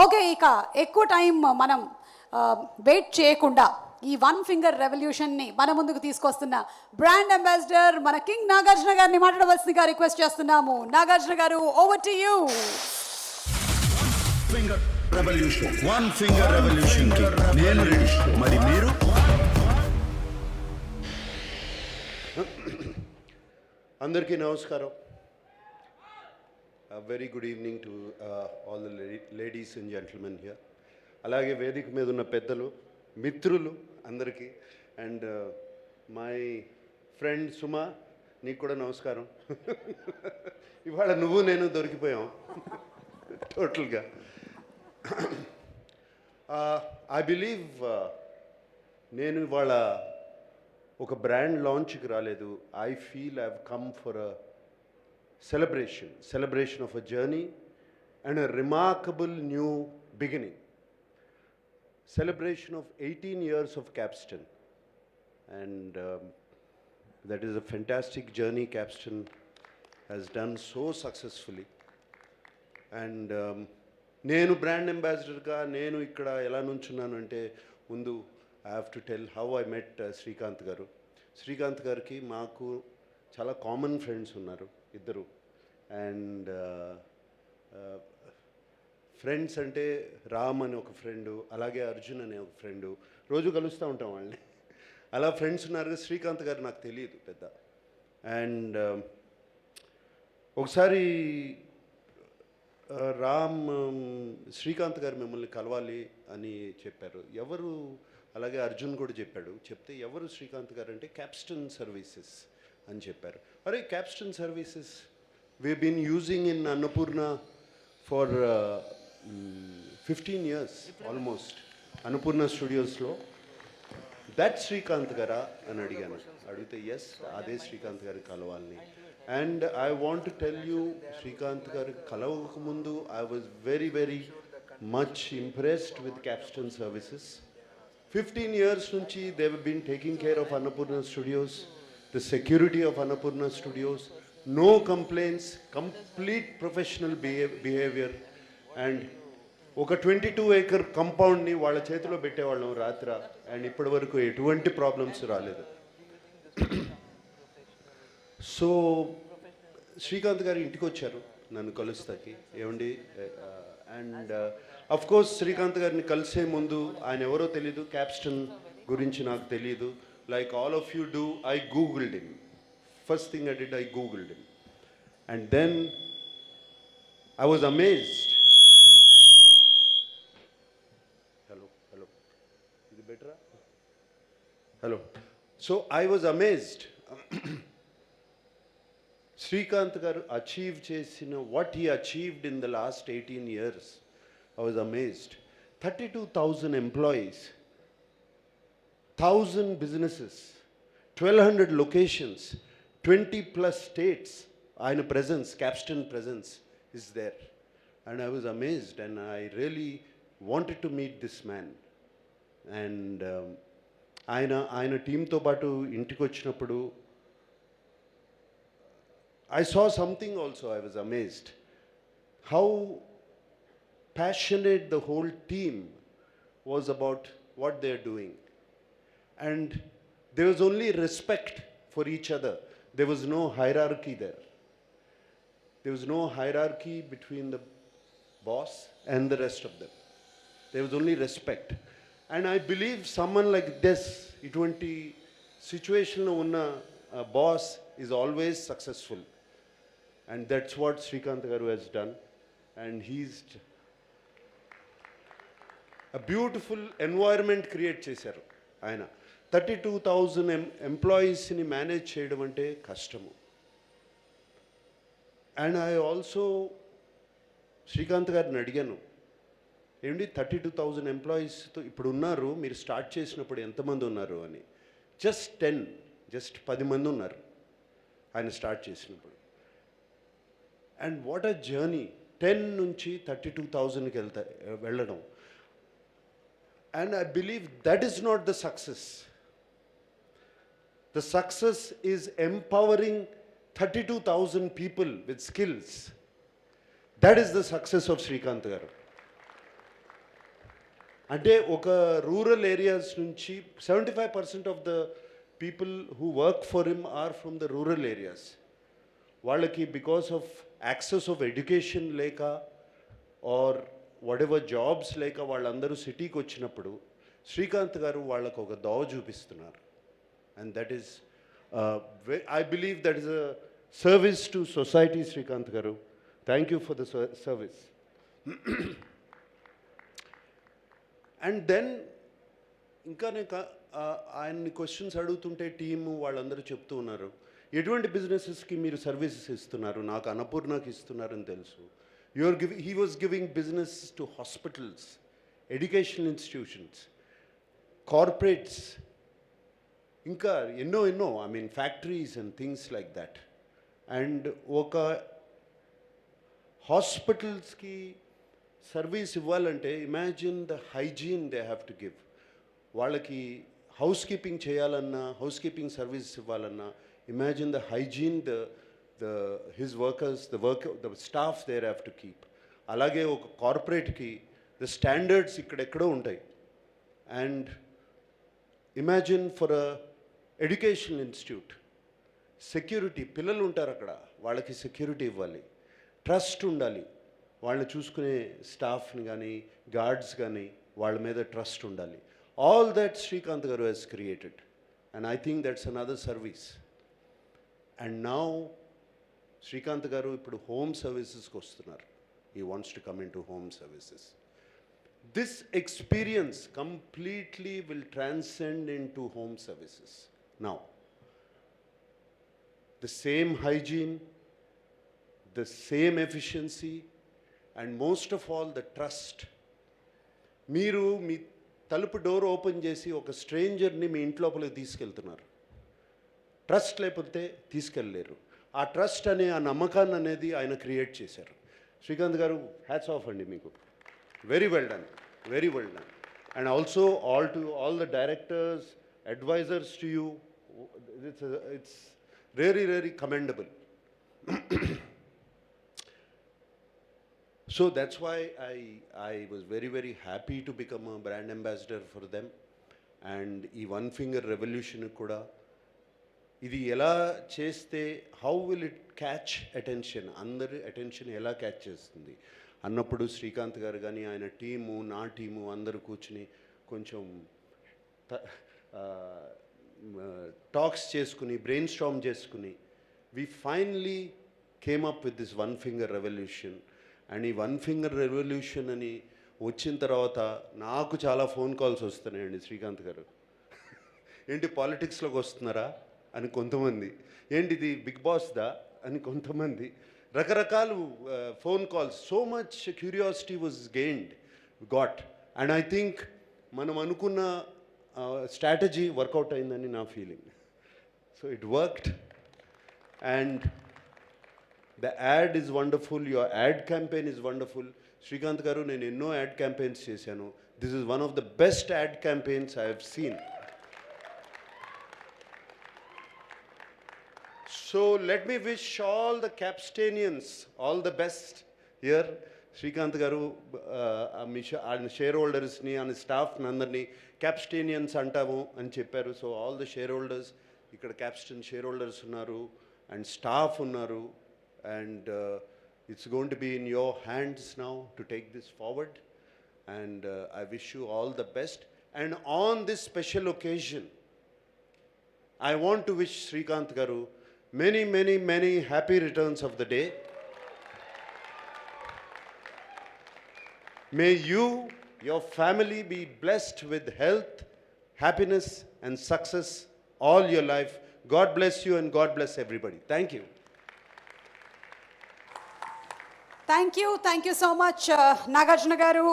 Okay, ఇక ఎక్కువ time మనం వెయిట్ చేయకుండా ఈ వన్ ఫింగర్ రెవల్యూషన్ని మన ముందుకు తీసుకొస్తున్న బ్రాండ్ అంబాసిడర్ మన కింగ్ నాగార్జున గారిని మాట్లాడవలసిందిగా రిక్వెస్ట్ చేస్తున్నాము. నాగార్జున గారు, over to you. One finger revolution నేను రెడీ, మరి మీరు? అందరికీ నమస్కారం. Very good evening to all the ladies and gentlemen here. అలాగే వేదిక మీద ఉన్న పెద్దలు, మిత్రులు అందరికీ, అండ్ మై ఫ్రెండ్ సుమా, నీకు కూడా నమస్కారం. ఇవాళ నువ్వు నేను దొరికిపోయాం టోటల్గా. ఐ బిలీవ్ నేను ఇవాళ ఒక బ్రాండ్ లాంచ్కి రాలేదు. I feel I have come for a celebration of a journey and a remarkable new beginning. Celebration of 18 years of Capstan, and that is a fantastic journey Capstan has done so successfully. And నేను brand అంబాసిడర్గా నేను ఇక్కడ ఎలా నుంచున్నాను అంటే, ముందు I have to tell how I met Srikanth గారు. శ్రీకాంత్ గారికి మాకు చాలా కామన్ ఫ్రెండ్స్ ఉన్నారు, ఇద్దరు. అండ్ ఫ్రెండ్స్ అంటే రామ్ అని ఒక ఫ్రెండు, అలాగే అర్జున్ అనే ఒక ఫ్రెండు, రోజు కలుస్తూ ఉంటాం వాళ్ళని. అలా ఫ్రెండ్స్ ఉన్నారు. శ్రీకాంత్ గారు నాకు తెలియదు పెద్ద. అండ్ ఒకసారి రామ్ శ్రీకాంత్ గారు మిమ్మల్ని కలవాలి అని చెప్పారు. ఎవరు? అలాగే అర్జున్ కూడా చెప్పాడు. చెప్తే ఎవరు శ్రీకాంత్ గారు అంటే క్యాప్స్టన్ సర్వీసెస్ అని చెప్పారు. అరే, Capston services we've been using in Annapurna for 15 years almost. Annapurna Studios lo that Srikanth gara అని అడిగాను. అడిగితే ఎస్, అదే శ్రీకాంత్ గారి కలవాలని. And I want to tell you, Srikanth గారి కలవక ముందు I was very very much impressed with Capstone services. 15 years నుంచి they have been taking care of Annapurna Studios, the security of Annapurna Studios. No complaints, complete professional behavior. And ఒక 22-acre కంపౌండ్ని వాళ్ళ చేతిలో పెట్టేవాళ్ళం రాత్ర. And ఇప్పటి వరకు ఎటువంటి problems రాలేదు. So Srikanth గారు ఇంటికి వచ్చారు నన్ను కలుస్తాకి. ఏమండి, అండ్ అఫ్ కోర్స్ శ్రీకాంత్ గారిని కలిసే ముందు ఆయన ఎవరో తెలీదు, క్యాప్స్టన్ గురించి నాకు తెలీదు. Like all of you do, I googled him. First thing I did, I googled him. And then I was amazed. Hello. Is it better? Hello. So I was amazed. Srikanth garu achieved chesina what he achieved in the last 18 years. I was amazed. 32,000 employees, 1,000 businesses, 1,200 locations, 20 plus states. ఆయన presence, Capstan presence is there. And I was amazed, and I really wanted to meet this man. And ఆయన టీంతో పాటు ఇంటికి వచ్చినప్పుడు I saw something also. I was amazed how passionate the whole team was about what they're doing. And there was only respect for each other. There was no hierarchy there. There was no hierarchy between the boss and the rest of them. There was only respect. And I believe someone like this, itvanti situation lo unna boss is always successful. And that's what Srikanth garu has done. And he's a beautiful environment create chesaru ayana. 32,000 ఎంప్లాయీస్ని manage చేయడం అంటే కష్టము. And I also Srikanth గారిని అడిగాను, ఏమిటి 32,000 ఎంప్లాయీస్తో ఇప్పుడు ఉన్నారు, మీరు స్టార్ట్ చేసినప్పుడు ఎంతమంది ఉన్నారు అని. జస్ట్ 10 మంది ఉన్నారు ఆయన స్టార్ట్ చేసినప్పుడు. అండ్ వాట్ అ జర్నీ, 10 నుంచి 32,000కి వెళ్ళడం. And I believe that is not the success. The success is empowering 32,000 people with skills. That is the success of Srikanth garu. అంటే ఒక రూరల్ ఏరియాస్ నుంచి 75% of the people who work for him are from the rural areas. వాళ్ళకి because of access of education లేక or whatever jobs లేక వాళ్ళందరూ సిటీకి వచ్చినప్పుడు శ్రీకాంత్ గారు వాళ్ళకు ఒక దోవ చూపిస్తున్నారు. And that is I believe that is a service to society. Srikanth garu, thank you for the service. And then ఇంకా నేను ఆయన్ని క్వశ్చన్స్ అడుగుతుంటే టీము వాళ్ళందరూ చెప్తూ ఉన్నారు, ఎటువంటి బిజినెసెస్కి మీరు సర్వీసెస్ ఇస్తున్నారు, నాకు అన్నపూర్ణకి ఇస్తున్నారని తెలుసు. He was giving business to hospitals, educational institutions, corporates, ఇంకా ఎన్నో I mean factories and things like that. And ఒక హాస్పిటల్స్కి సర్వీస్ ఇవ్వాలంటే imagine the hygiene they have to give. వాళ్ళకి హౌస్ కీపింగ్ చేయాలన్నా, హౌస్ కీపింగ్ సర్వీస్ ఇవ్వాలన్నా, imagine the hygiene his workers, the staff there have to keep. అలాగే ఒక కార్పొరేట్కి the standards ఇక్కడెక్కడో ఉంటాయి. And imagine for a educational institute, security, పిల్లలు ఉంటారు అక్కడ, వాళ్ళకి సెక్యూరిటీ ఇవ్వాలి, ట్రస్ట్ ఉండాలి, వాళ్ళని చూసుకునే స్టాఫ్ని కానీ గార్డ్స్ కానీ వాళ్ళ మీద ట్రస్ట్ ఉండాలి. All that Srikanth garu he's created and I think that's another service. And now Srikanth garu ఇప్పుడు హోమ్ సర్వీసెస్కి వస్తున్నారు. He wants to come into home services. This experience completely will transcend into home services. Now, the same hygiene, the same efficiency, and most of all the trust. మీరు మీ తలుపు door open చేసి ఒక స్ట్రేంజర్ని మీ ఇంట్లోపలికి తీసుకెళ్తున్నారు. Trust లేకపోతే తీసుకెళ్ళలేరు. ఆ trust అనే ఆ నమ్మకాన్ని అనేది ఆయన క్రియేట్ చేశారు. శ్రీకాంత్ గారు, హ్యాట్స్ ఆఫ్ అండి మీకు. Very well done, very well done. And also all the directors, advisors to you, it's really, really commendable. So that's why I was very, very happy to become a brand ambassador for them. And ఈ one finger revolution కూడా ఇది ఎలా చేస్తే how will it catch attention, అందరి attention ఎలా catch చేస్తుంది అన్నప్పుడు శ్రీకాంత్ గారు కానీ ఆయన టీము, నా టీము అందరూ కూర్చుని కొంచెం టాక్స్ చేసుకుని, బ్రెయిన్ స్టార్మ్ చేసుకుని, we finally came up with this one finger revolution. అండ్ ఈ వన్ ఫింగర్ రెవల్యూషన్ అని వచ్చిన తర్వాత నాకు చాలా ఫోన్ కాల్స్ వస్తున్నాయండి. శ్రీకాంత్ గారు, ఏంటి పాలిటిక్స్లోకి వస్తున్నారా అని కొంతమంది, ఏంటి ఇది బిగ్ బాస్దా అని కొంతమంది, రకరకాలు phone calls. So much curiosity was got. And I think మనం అనుకున్న స్ట్రాటజీ వర్కౌట్ అయిందని నా feeling. So it worked. And the add is wonderful, your ad campaign is wonderful. Srikanth గారు, నేను ఎన్నో యాడ్ క్యాంపెయిన్స్ చేశాను. This is one of the best add campaigns I have seen. So let me wish all the Capstanians all the best here. Srikanth గారు share హోల్డర్స్ని అని స్టాఫ్ని అందరినీ క్యాప్స్టేనియన్స్ అంటాము అని చెప్పారు. So all the shareholders, ఇక్కడ క్యాప్స్టన్ షేర్ హోల్డర్స్ ఉన్నారు and staff ఉన్నారు. And it's going to be in your hands now to take this forward. And I wish you all the best. And on this special occasion I want to wish Srikanth garu many, many, many happy returns of the day. May you, your family be blessed with health, happiness and success all your life. God bless you and God bless everybody. Thank you. Thank you so much, Nagarjuna garu.